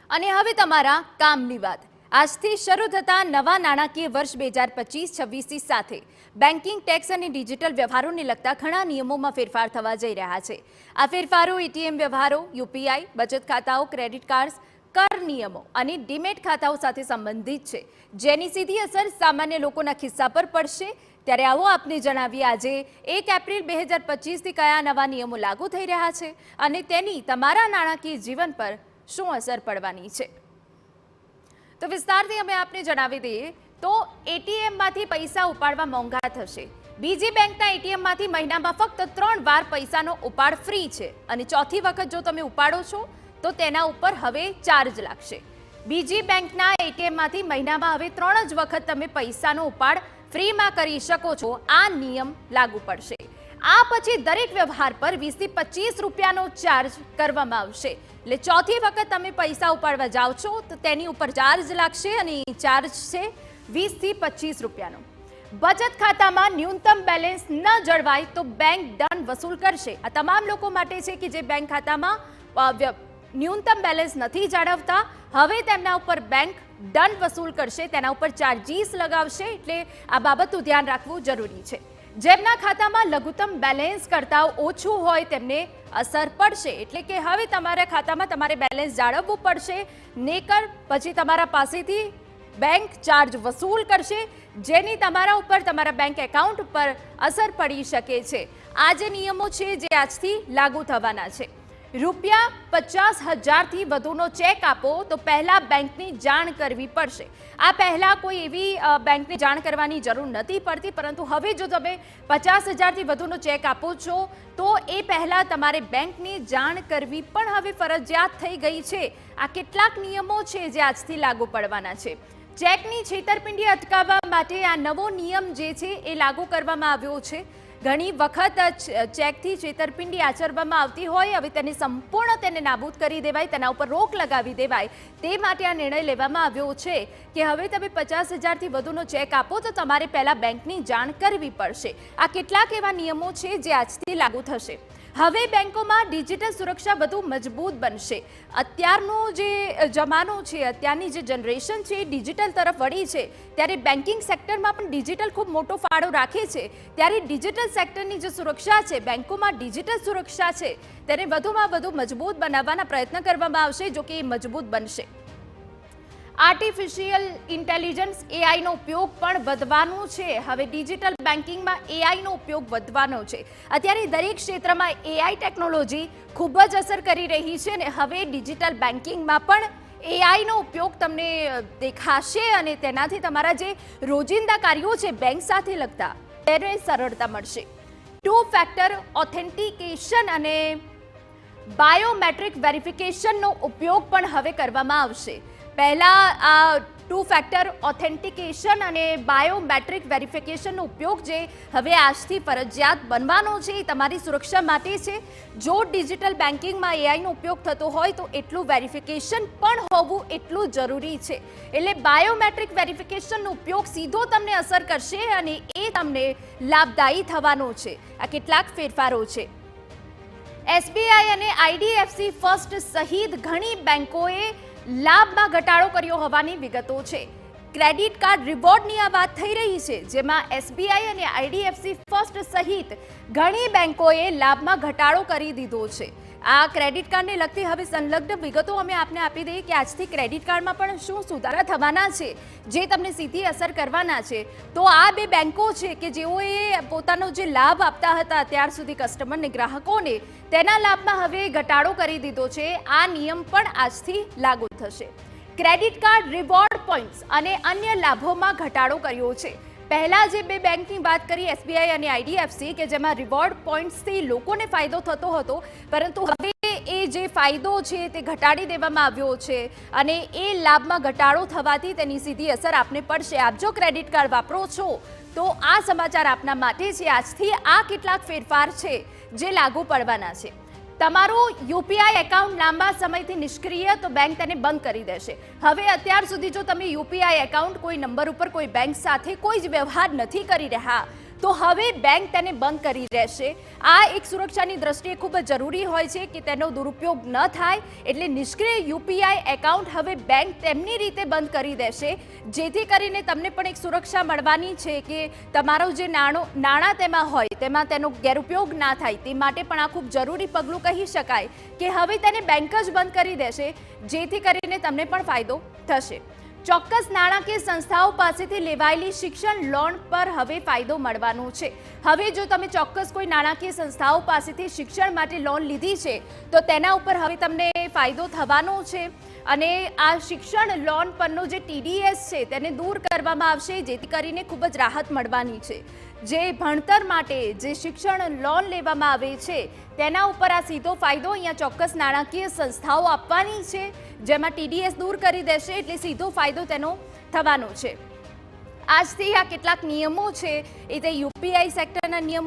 અને હવે તમારા કામની વાત. આજથી શરૂ થતા નવા નાણાકીય વર્ષ 2025-26 સાથે બેન્કિંગ ટેક્સ અને ડિજિટલ વ્યવહારોને લગતા ઘણા નિયમોમાં ફેરફાર થવા જઈ રહ્યા છે. આ ફેરફારો એટીએમ વ્યવહારો, યુપીઆઈ, બચત ખાતાઓ, ક્રેડિટ કાર્ડ્સ, કર નિયમો અને ડીમેટ ખાતાઓ સાથે સંબંધિત છે, જેની સીધી અસર સામાન્ય લોકોના ખિસ્સા પર પડશે. ત્યારે આવો આપને જણાવીએ આજે 1 એપ્રિલ 2025થી કયા નવા નિયમો લાગુ થઈ રહ્યા છે અને તેની તમારા નાણાકીય જીવન પર શું અસર પડવાની છે. તો વિસ્તારથી અમે આપને જણાવી દઈએ તો એટીએમમાંથી પૈસા ઉપાડવા મોંઘા થશે. બીજી બેંકના એટીએમમાંથી મહિનામાં ફક્ત 3 વાર પૈસાનો ઉપાડ ફ્રી છે અને ચોથી વખત જો તમે ઉપાડો છો તો તેના ઉપર હવે ચાર્જ લાગશે. બીજી બેંકના એટીએમમાંથી મહિનામાં હવે 3 જ વખત તમે પૈસાનો ઉપાડ ફ્રીમાં કરી શકો છો. આ નિયમ લાગુ પડશે. આ પછી દરેક વ્યવહાર પર 20 થી 25 રૂપિયાનો ચાર્જ કરવામાં આવશે. એટલે ચોથી વખત તમે પૈસા ઉપાડવા જાઓ છો તો તેની ઉપર ચાર્જ લાગશે અને ચાર્જ છે 20 થી 25 રૂપિયાનો. બચત ખાતામાં ન્યૂનતમ બેલેન્સ ન જળવાય તો બેંક દંડ વસૂલ કરશે. આ તમામ લોકો માટે છે કે જે બેંક ખાતામાં ન્યૂનતમ બેલેન્સ નથી જાળવતા. હવે તેમના ઉપર બેંક દંડ વસૂલ કરશે, તેના ઉપર ચાર્જીસ લગાવશે. એટલે આ બાબતનું ધ્યાન રાખવું જરૂરી છે. જેમના ખાતામાં લઘુત્તમ બેલેન્સ કરતાં ઓછું હોય તેમને અસર પડશે. એટલે કે હવે તમારા ખાતામાં તમારે બેલેન્સ જાળવવું પડશે, નહીતર પછી તમારા પાસેથી બેંક ચાર્જ વસૂલ કરશે, જેની તમારા ઉપર, તમારા બેંક એકાઉન્ટ ઉપર અસર પડી શકે છે. આ જે નિયમો છે જે આજથી લાગુ થવાના છે. રૂપિયા 50,000થી વધુનો ચેક આપો તો પહેલા બેંકની જાણ કરવી પડશે. આ પહેલા કોઈ એવી બેંકની જાણ કરવાની જરૂર નથી પડતી, પરંતુ હવે જો તમે 50,000થી વધુનો ચેક આપો છો તો એ પહેલા તમારે બેંકની જાણ કરવી પણ હવે ફરજિયાત થઈ ગઈ છે. આ કેટલાક નિયમો છે જે આજથી લાગુ પડવાના છે. ચેકની છેતરપિંડી અટકાવવા માટે આ નવો નિયમ જે છે એ લાગુ કરવામાં આવ્યો છે. ઘણી વખત ચેકથી છેતરપિંડી આચરવામાં આવતી હોય, હવે તેને સંપૂર્ણ તેને નાબૂદ કરી દેવાય, તેના ઉપર રોક લગાવી દેવાય, તે માટે આ નિર્ણય લેવામાં આવ્યો છે કે હવે તમે 50,000થી વધુનો ચેક આપો તો તમારે પહેલા બેંકની જાણ કરવી પડશે. આ કેટલાક એવા નિયમો છે જે આજથી લાગુ થશે. હવે બેંકોમાં ડિજિટલ સુરક્ષા વધુ મજબૂત બનશે. અત્યારનો જે જમાનો છે, અત્યારની જે જનરેશન છે એ ડિજિટલ તરફ વળી છે, ત્યારે બેન્કિંગ સેક્ટરમાં પણ ડિજિટલ ખૂબ મોટો ફાળો રાખે છે. ત્યારે ડિજિટલ સેક્ટરની જે સુરક્ષા છે, બેંકોમાં ડિજિટલ સુરક્ષા છે, તેને વધુમાં વધુ મજબૂત બનાવવાના પ્રયત્ન કરવામાં આવશે. જો કે એ મજબૂત બનશે. આર્ટિફિશિયલ ઇન્ટેલિજન્સ એઆઈનો ઉપયોગ પણ વધવાનો છે. હવે ડિજિટલ બેન્કિંગમાં એઆઈનો ઉપયોગ વધવાનો છે. અત્યારે દરેક ક્ષેત્રમાં એઆઈ ટેકનોલોજી ખૂબ જ અસર કરી રહી છે અને હવે ડિજિટલ બેન્કિંગમાં પણ એઆઈનો ઉપયોગ તમને દેખાશે અને તેનાથી તમારા જે રોજિંદા કાર્યો છે બેંક સાથે લગતા તેને સરળતા મળશે. 2 ફેક્ટર ઓથેન્ટિકેશન અને બાયોમેટ્રિક વેરિફિકેશનનો ઉપયોગ પણ હવે કરવામાં આવશે. પહેલા આ 2 ફેક્ટર ઓથેન્ટિકેશન અને બાયોમેટ્રિક વેરિફિકેશનનો ઉપયોગ જે હવે આજથી ફરજિયાત બનવાનો છે એ તમારી સુરક્ષા માટે છે. જો ડિજિટલ બેન્કિંગમાં એઆઈનો ઉપયોગ થતો હોય તો એટલું વેરિફિકેશન પણ હોવું એટલું જરૂરી છે. એટલે બાયોમેટ્રિક વેરિફિકેશનનો ઉપયોગ સીધો તમને અસર કરશે અને એ તમને લાભદાયી થવાનો છે. આ કેટલાક ફેરફારો છે. એસબીઆઈ અને આઈડીએફસી ફર્સ્ટ સહિત ઘણી બેંકોએ લાભમાં ઘટાડો કર્યો હોવાની વિગતો છે. ક્રેડિટ કાર્ડ રિવોર્ડની આ વાત થઈ રહી છે, જેમાં એસબીઆઈ અને આઈડીએફસી ફર્સ્ટ સહિત ઘણી બેંકોએ લાભમાં ઘટાડો કરી દીધો છે. આ ક્રેડિટ કાર્ડને લગતી હવે સંલગ્ન વિગતો અમે આપને આપી દઈએ કે આજથી ક્રેડિટ કાર્ડમાં પણ શું સુધારા થવાના છે જે તમને સીધી અસર કરવાના છે. તો આ 2 બેંકો છે કે જેઓએ પોતાનો જે લાભ આપતા હતા અત્યાર સુધી કસ્ટમરને, ગ્રાહકોને, તેના લાભમાં હવે ઘટાડો કરી દીધો છે. આ નિયમ પણ આજથી લાગુ થશે. ક્રેડિટ કાર્ડ રિવોર્ડ પોઈન્ટ્સ અને અન્ય લાભોમાં ઘટાડો કર્યો છે. પહેલા જે 2 બેંકની વાત કરી, એસબીઆઈ અને આઈડીએફસી, કે જેમાં રિવોર્ડ પોઈન્ટ્સથી લોકોને ફાયદો થતો હતો, પરંતુ હવે એ જે ફાયદો છે તે ઘટાડી દેવામાં આવ્યો છે અને એ લાભમાં ઘટાડો થવાથી તેની સીધી અસર આપને પડશે. આપ જો ક્રેડિટ કાર્ડ વાપરો છો તો આ સમાચાર આપના માટે છે. આજથી આ કેટલાક ફેરફાર છે જે લાગુ પડવાના છે. તમારું યુપીઆઈ એકાઉન્ટ લાંબા સમયથી નિષ્ક્રિય તો બેંક તેને બંધ કરી દેશે. હવે અત્યાર સુધી જો તમે યુપીઆઈ એકાઉન્ટ કોઈ નંબર ઉપર કોઈ બેંક સાથે કોઈ જ વ્યવહાર નથી કરી રહ્યા તો હવે બેંક તેને બંધ કરી રહેશે। આ એક સુરક્ષાની દ્રષ્ટિએ ખૂબ જ જરૂરી હોય છે કે તેનો દુરુપયોગ ન થાય, એટલે નિષ્ક્રિય યુપીઆઈ એકાઉન્ટ હવે બેંક તેમની રીતે બંધ કરી દેશે, જેથી કરીને તમને પણ એક સુરક્ષા મળવાની છે કે તમારું જે નાણાં તેમાં હોય તેમાં તેનો ગેરઉપયોગ ના થાય। તે માટે પણ આ ખૂબ જરૂરી પગલું કહી શકાય કે હવે તેને બેંક જ બંધ કરી દેશે, જેથી કરીને તમને પણ ફાયદો થશે। ચોક્કસ નાણાકીય સંસ્થાઓ પાસેથી લેવાયેલી શિક્ષણ લોન પર હવે ફાયદો મળવાનો છે। હવે જો તમે ચોક્કસ કોઈ નાણાકીય સંસ્થાઓ પાસેથી શિક્ષણ માટે લોન લીધી છે તો તેના ઉપર હવે તમને ફાયદો થવાનો છે, અને આ શિક્ષણ લોન પરનો જે ટીડીએસ છે તેને દૂર કરવામાં આવશે, જેથી કરીને ખૂબ જ રાહત મળવાની છે। જે ભણતર માટે જે શિક્ષણ લોન લેવામાં આવે છે તેના ઉપર આ સીધો ફાયદો અહીંયા ચોક્કસ નાણાકીય સંસ્થાઓ આપવાની છે, જેમાં ટીડીએસ દૂર કરી દેશે, એટલે સીધો ફાયદો તેનો થવાનો છે। આજથી આ કેટલાક નિયમો છે એ તે યુપીઆઈ સેક્ટરના નિયમો